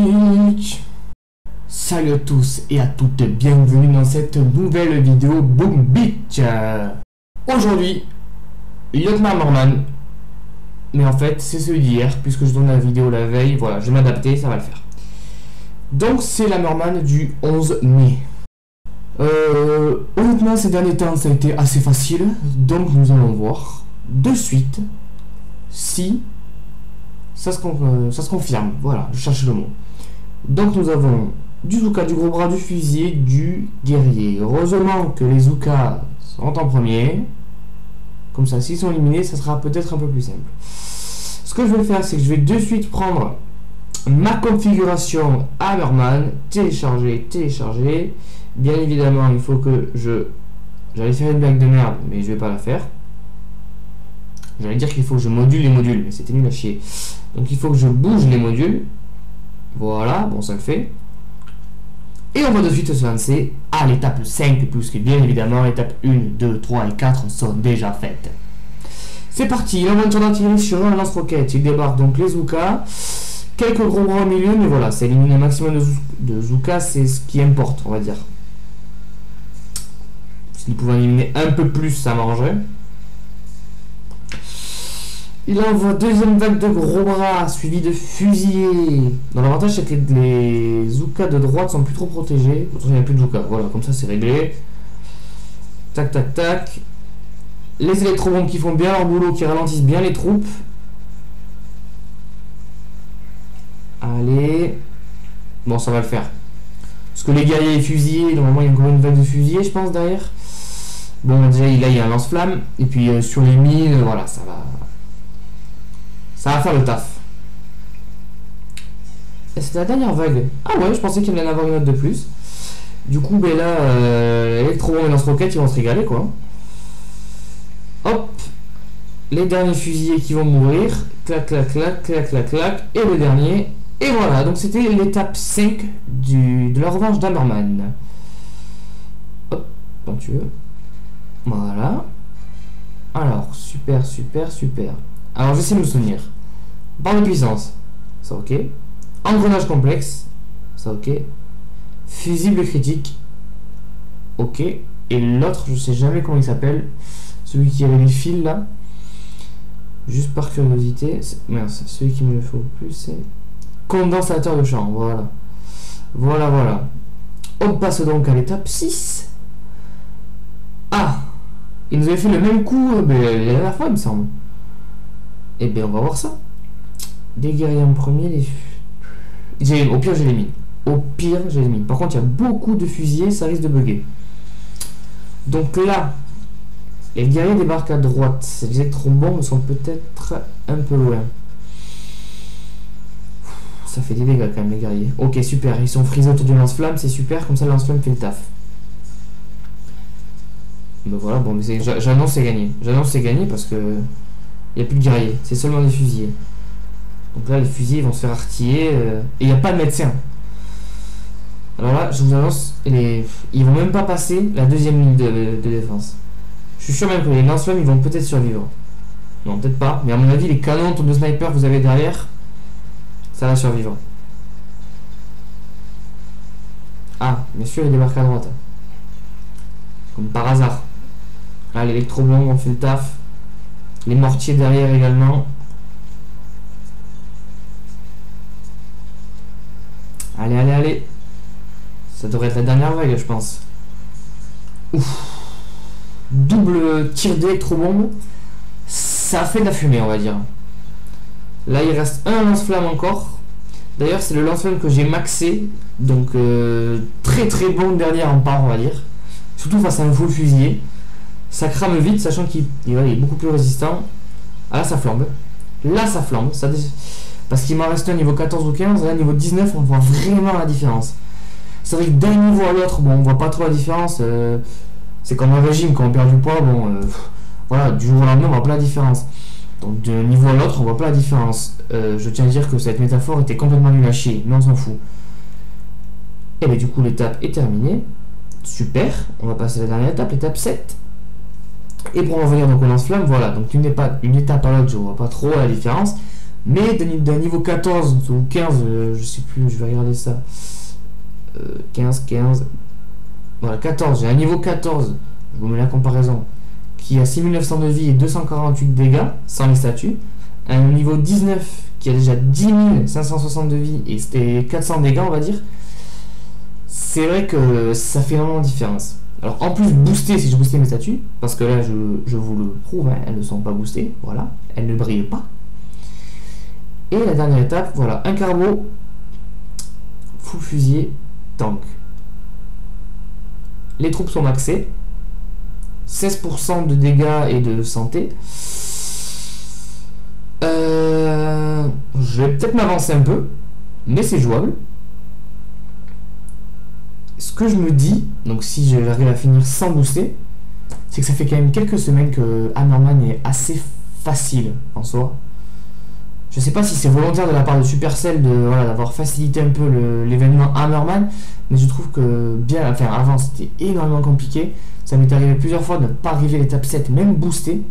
Beach. Salut à tous et à toutes, bienvenue dans cette nouvelle vidéo Boom Beach. Aujourd'hui, Lieutenant Norman, mais en fait c'est celui d'hier puisque je donne la vidéo la veille, voilà, je vais m'adapter, ça va le faire. Donc c'est la Norman du 11 mai. Honnêtement ces derniers temps ça a été assez facile, donc nous allons voir de suite si ça se confirme, voilà, je cherche le mot. Donc nous avons du Zouka, du gros bras, du fusilier, du guerrier. Heureusement que les Zouka sont en premier. Comme ça, s'ils sont éliminés, ça sera peut-être un peu plus simple. Ce que je vais faire, c'est que je vais de suite prendre ma configuration Hammerman, télécharger. Bien évidemment, il faut que j'allais faire une blague de merde, mais je vais pas la faire. J'allais dire qu'il faut que je module les modules, mais c'était nul à chier. Donc il faut que je bouge les modules. Voilà, bon ça le fait. Et on va de suite se lancer à l'étape 5, puisque bien évidemment, l'étape 1, 2, 3 et 4 sont déjà faites. C'est parti, l'aventure d'artillerie sur un lance-roquette. Il débarque donc les Zouka. Quelques gros bras au milieu, mais voilà, c'est éliminer un maximum de Zouka, c'est ce qui importe, on va dire. S'il pouvait en éliminer un peu plus, ça m'arrangerait. Il envoie deuxième vague de gros bras, suivi de fusiliers. Dans l'avantage, c'est que les Zouka de droite sont plus trop protégés. Il n'y a plus de Zouka, voilà, comme ça c'est réglé. Tac, tac, tac. Les électrobombes qui font bien leur boulot, qui ralentissent bien les troupes. Allez. Bon, ça va le faire. Parce que les guerriers et fusiliers, normalement il y a encore une vague de fusiliers, je pense, derrière. Bon, déjà, là il y a un lance-flamme. Et puis sur les mines, voilà, ça va. Ça va faire le taf. Et c'était la dernière vague. Ah ouais, je pensais qu'il allait en avoir une autre de plus. Du coup, ben là, électro et lance-roquette, ils vont se régaler, quoi. Hop. Les derniers fusiliers qui vont mourir. Clac, clac, clac, clac, clac, clac. Et le dernier. Et voilà, donc c'était l'étape 5 de la revanche d'Hammerman. Hop, quand tu veux. Voilà. Alors, super. Alors, j'essaie de me souvenir. Barre de puissance, ça ok. Engrenage complexe, ça ok. Fusible critique, ok. Et l'autre, je sais jamais comment il s'appelle. Celui qui avait les fils là. Juste par curiosité. Mince, celui qui me le faut le plus, c'est condensateur de champ. Voilà. On passe donc à l'étape 6. Ah, il nous avait fait le même coup la dernière fois, il me semble. Et bien on va voir ça. Des guerriers en premier, au pire j'ai les mines. Par contre il y a beaucoup de fusiliers, ça risque de bugger. Donc là, les guerriers débarquent à droite. Ces électrobombes sont peut-être un peu loin. Ça fait des dégâts quand même les guerriers. Ok super, ils sont frisés autour du lance-flamme, c'est super, comme ça le lance-flamme fait le taf. Ben voilà, bon mais j'annonce c'est gagné parce que il n'y a plus de guerriers, c'est seulement des fusiliers. Donc là, les fusiliers vont se faire artiller et il n'y a pas de médecin. Alors là, je vous annonce, ils vont même pas passer la deuxième ligne de défense. Je suis sûr même que les lance-flammes, ils vont peut-être survivre. Non, peut-être pas, mais à mon avis, les canons de sniper que vous avez derrière, ça va survivre. Ah, bien sûr, ils débarquent à droite. Comme par hasard. Là, l'électrobombe, on fait le taf. Les mortiers derrière également. Allez. Ça devrait être la dernière vague, je pense. Ouf. Double tir d'électrobombe. Ça fait de la fumée, on va dire. Là, il reste un lance-flamme encore. D'ailleurs, c'est le lance-flamme que j'ai maxé. Donc, très bon dernière en part, on va dire. Surtout face à un full fusilier. Ça crame vite, sachant qu'il est beaucoup plus résistant. Ah là ça flambe. Parce qu'il m'en reste un niveau 14 ou 15. Là niveau 19 on voit vraiment la différence. C'est vrai que d'un niveau à l'autre, bon on voit pas trop la différence. C'est comme un régime, quand on perd du poids, voilà, du jour au lendemain on voit pas la différence. Donc d'un niveau à l'autre on voit pas la différence. Je tiens à dire que cette métaphore était complètement nulle à chier, mais on s'en fout. Et bien du coup l'étape est terminée. Super, on va passer à la dernière étape, l'étape 7. Et pour en revenir donc au lance-flamme, voilà, donc une étape à l'autre, je vois pas trop la différence. Mais d'un niveau 14 ou 15, je sais plus, je vais regarder ça. 15. Voilà, 14. J'ai un niveau 14, je vous mets la comparaison, qui a 6900 de vie et 248 dégâts, sans les statuts. Un niveau 19 qui a déjà 10 560 de vie et c'était 400 dégâts, on va dire. C'est vrai que ça fait énormément de différence. Alors en plus booster, si je boostais mes statuts, parce que là je vous le prouve, hein, elles ne sont pas boostées, voilà, elles ne brillent pas. Et la dernière étape, voilà, un carbo, full fusilier, tank. Les troupes sont maxées, 16% de dégâts et de santé. Je vais peut-être m'avancer un peu, mais c'est jouable. Ce que je me dis, donc si j'arrive à finir sans booster, c'est que ça fait quand même quelques semaines que Hammerman est assez facile en soi. Je sais pas si c'est volontaire de la part de Supercell d'avoir facilité un peu l'événement Hammerman, mais je trouve que avant c'était énormément compliqué. Ça m'est arrivé plusieurs fois de ne pas arriver à l'étape 7, même boosté.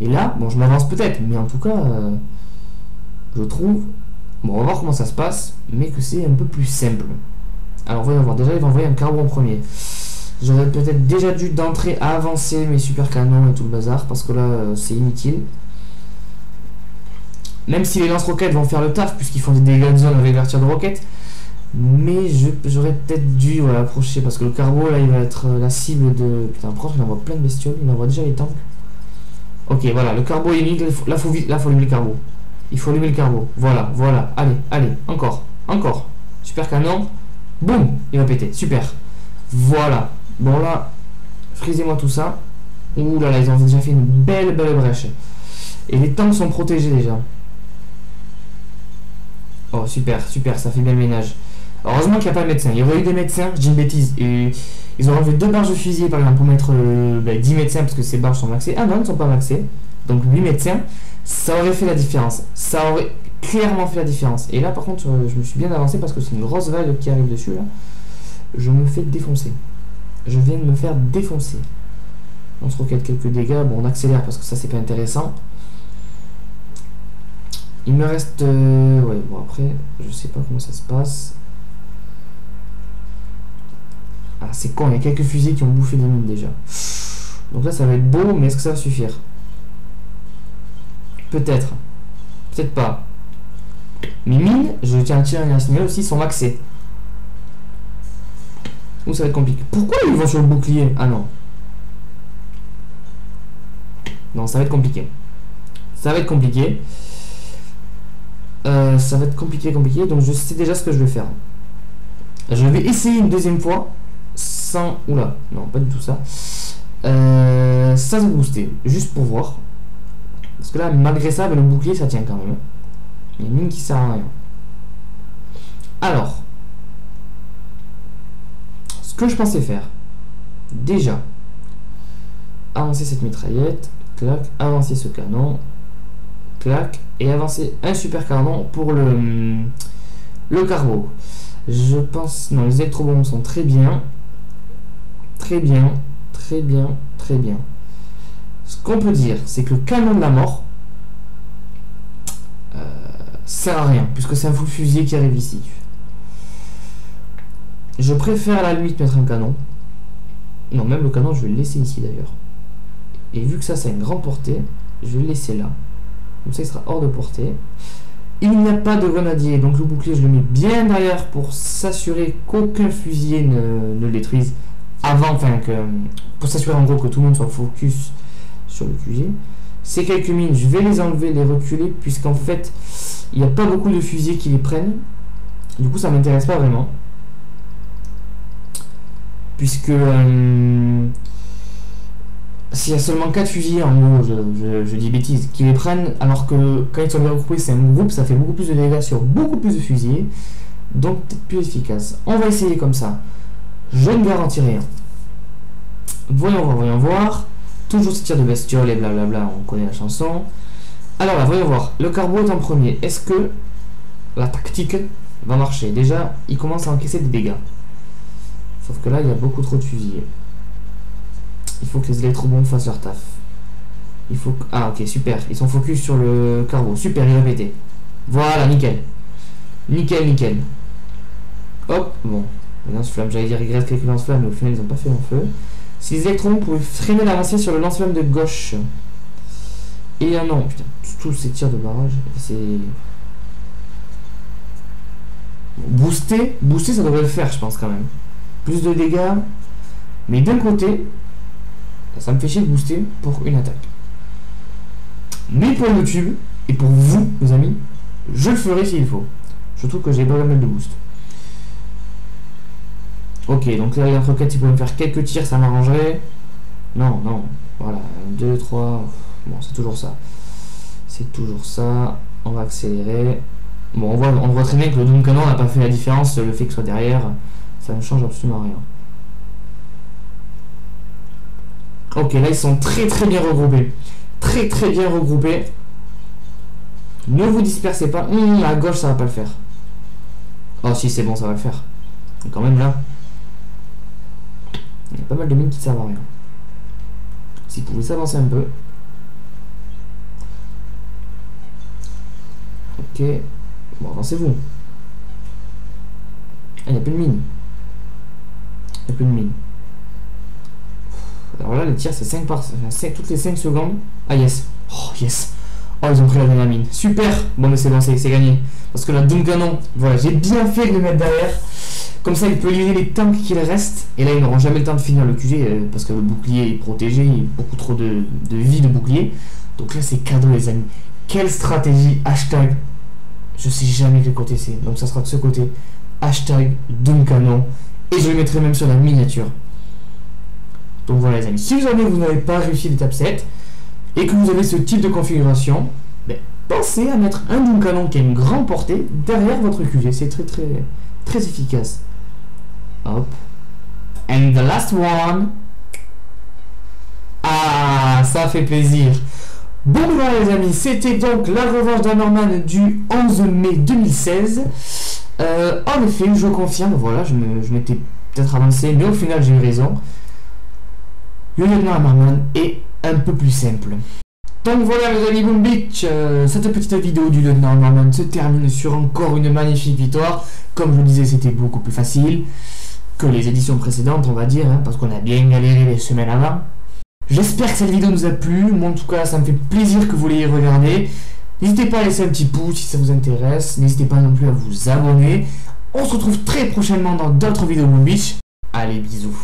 Et là, bon, je m'avance peut-être, mais en tout cas, je trouve, bon, on va voir comment ça se passe, mais que c'est un peu plus simple. Alors, voyons voir. Déjà, il va envoyer un carbo en premier. J'aurais peut-être déjà dû d'entrée avancer mes super canons et tout le bazar, parce que là, c'est inutile. Même si les lance-roquettes vont faire le taf, puisqu'ils font des dégâts de zone avec les tirs de roquettes. Mais j'aurais peut-être dû approcher, parce que le carbo, là, il va être la cible de... Putain, par contre, il envoie plein de bestioles, il envoie déjà les tanks. Ok, voilà, le carbo est limite, là, faut allumer le carbo. Il faut allumer le carbo. Voilà, allez, encore. Super canon. Boum, il va péter, super. Voilà. Bon là, frisez-moi tout ça. Ouh là là, ils ont déjà fait une belle brèche. Et les tanks sont protégés déjà. Oh super, ça fait bien le ménage. Heureusement qu'il n'y a pas de médecin. Il y aurait eu des médecins, je dis une bêtise. Et ils auraient enlevé 2 barges de fusilier par exemple pour mettre 10 médecins parce que ces barges sont maxées. Ah non, elles ne sont pas maxées. Donc 8 médecins, ça aurait fait la différence. Ça aurait clairement fait la différence. Et là par contre, je me suis bien avancé parce que c'est une grosse vague qui arrive dessus là. Je me fais défoncer. Je viens de me faire défoncer. On se roquette quelques dégâts. Bon, on accélère parce que ça c'est pas intéressant. Il me reste... ouais, bon après, je sais pas comment ça se passe. Ah, c'est con, il y a quelques fusils qui ont bouffé des mines déjà. Donc là, ça va être beau, mais est-ce que ça va suffire? Peut-être. Peut-être pas. Mes mines, je tiens à signaler aussi, sont maxées. Ou ça va être compliqué. Pourquoi ils vont sur le bouclier? Ah non. Non, ça va être compliqué. Ça va être compliqué. Ça va être compliqué, donc je sais déjà ce que je vais faire. Je vais essayer une deuxième fois sans... Oula, non, pas du tout ça. Sans booster, juste pour voir. Parce que là, malgré ça, le bouclier, ça tient quand même. Il y a une mine qui sert à rien. Alors, ce que je pensais faire, déjà, avancer cette mitraillette, clac, avancer ce canon, clac, et avancer un super canon pour le carbo. Je pense... Non, les électrobombes sont très bien. Très bien. Ce qu'on peut dire, c'est que le canon de la mort sert à rien, puisque c'est un full fusilier qui arrive ici. Je préfère à la limite mettre un canon. Non, même le canon, je vais le laisser ici d'ailleurs. Et vu que ça a une grande portée, je vais le laisser là. Comme ça, il sera hors de portée. Il n'y a pas de grenadier, donc le bouclier, je le mets bien derrière pour s'assurer qu'aucun fusilier ne le détruise. Pour s'assurer en gros que tout le monde soit focus sur le QG. Ces quelques mines, je vais les enlever, les reculer, puisqu'en fait, il n'y a pas beaucoup de fusiliers qui les prennent. Du coup, ça m'intéresse pas vraiment. Puisque... s'il y a seulement 4 fusiliers en gros, je dis bêtises, qui les prennent, alors que quand ils sont bien regroupés, c'est un groupe, ça fait beaucoup plus de dégâts sur beaucoup plus de fusiliers, donc peut-être plus efficace. On va essayer comme ça. Je ne garantis rien. Voyons voir. Toujours ce tir de bestiole et blablabla, on connaît la chanson. Alors là, voyons voir. Le carbo est en premier. Est-ce que la tactique va marcher? Déjà, il commence à encaisser des dégâts. Sauf que là, il y a beaucoup trop de fusiliers. Il faut que les électrobombes fassent leur taf. Ah ok, super. Ils sont focus sur le carbo. Super, il va péter. Voilà, nickel. Nickel, nickel. Hop, bon. Les lance-flammes, j'allais dire, il reste quelques lance-flammes, mais au final, ils n'ont pas fait long feu. Si les électrons pouvaient freiner l'avancée sur le lance-flamme de gauche. Et non, putain, tous ces tirs de barrage, c'est... Booster, ça devrait le faire, je pense, quand même. Plus de dégâts. Mais d'un côté, ça me fait chier de booster pour une attaque. Mais pour YouTube, et pour vous, mes amis, je le ferai s'il faut. Je trouve que j'ai pas mal de boost. Ok, donc là, les entrequêtes, ils pouvaient me faire quelques tirs, ça m'arrangerait. Non, non. Voilà, 2, 3. Bon, c'est toujours ça. C'est toujours ça. On va accélérer. Bon, on voit très bien que le Doom Canon n'a pas fait la différence. Le fait que ce soit derrière, ça ne change absolument rien. Ok, là, ils sont très très bien regroupés. Très très bien regroupés. Ne vous dispersez pas. À gauche, ça va pas le faire. Oh, si, c'est bon, ça va le faire. Mais quand même, là, il y a pas mal de mines qui ne servent à rien. S'ils pouvaient s'avancer un peu. Ok. Bon, avancez-vous. Ah, il n'y a plus de mine. Il n'y a plus de mine. Alors là, les tirs, c'est 5 par... toutes les 5 secondes. Ah, yes. Oh, yes. Oh, ils ont pris la dernière mine. Super. Bon, mais c'est bon, c'est gagné. Parce que la Doom Canon, voilà, j'ai bien fait de le mettre derrière. Comme ça, il peut éliminer les tanks qu'il reste. Et là, ils n'auront jamais le temps de finir le QG. Parce que le bouclier est protégé. Il y a beaucoup trop de vie de bouclier. Donc là, c'est cadeau, les amis. Quelle stratégie. Hashtag. Je sais jamais quel côté c'est. Donc ça sera de ce côté. Hashtag Doom Canon. Et je le mettrai même sur la miniature. Donc voilà, les amis. Si jamais vous n'avez pas réussi l'étape 7 et que vous avez ce type de configuration, ben, pensez à mettre un Doom Canon qui a une grande portée derrière votre QG. C'est très très très efficace. Hop. And the last one. Ah, ça fait plaisir. Bon voilà les amis, c'était donc la revanche d'Hammerman du 11 mai 2016. En effet, je confirme, voilà, je m'étais peut-être avancé, mais au final j'ai eu raison. Le lieutenant Hammerman est un peu plus simple. Donc voilà les amis Boom Beach, cette petite vidéo du lieutenant Hammerman se termine sur encore une magnifique victoire. Comme je vous disais, c'était beaucoup plus facile que les éditions précédentes, on va dire, hein, parce qu'on a bien galéré les semaines avant. J'espère que cette vidéo nous a plu. Moi en tout cas ça me fait plaisir que vous l'ayez regardé. N'hésitez pas à laisser un petit pouce si ça vous intéresse. N'hésitez pas non plus à vous abonner. On se retrouve très prochainement dans d'autres vidéos Boom Beach. Allez, bisous.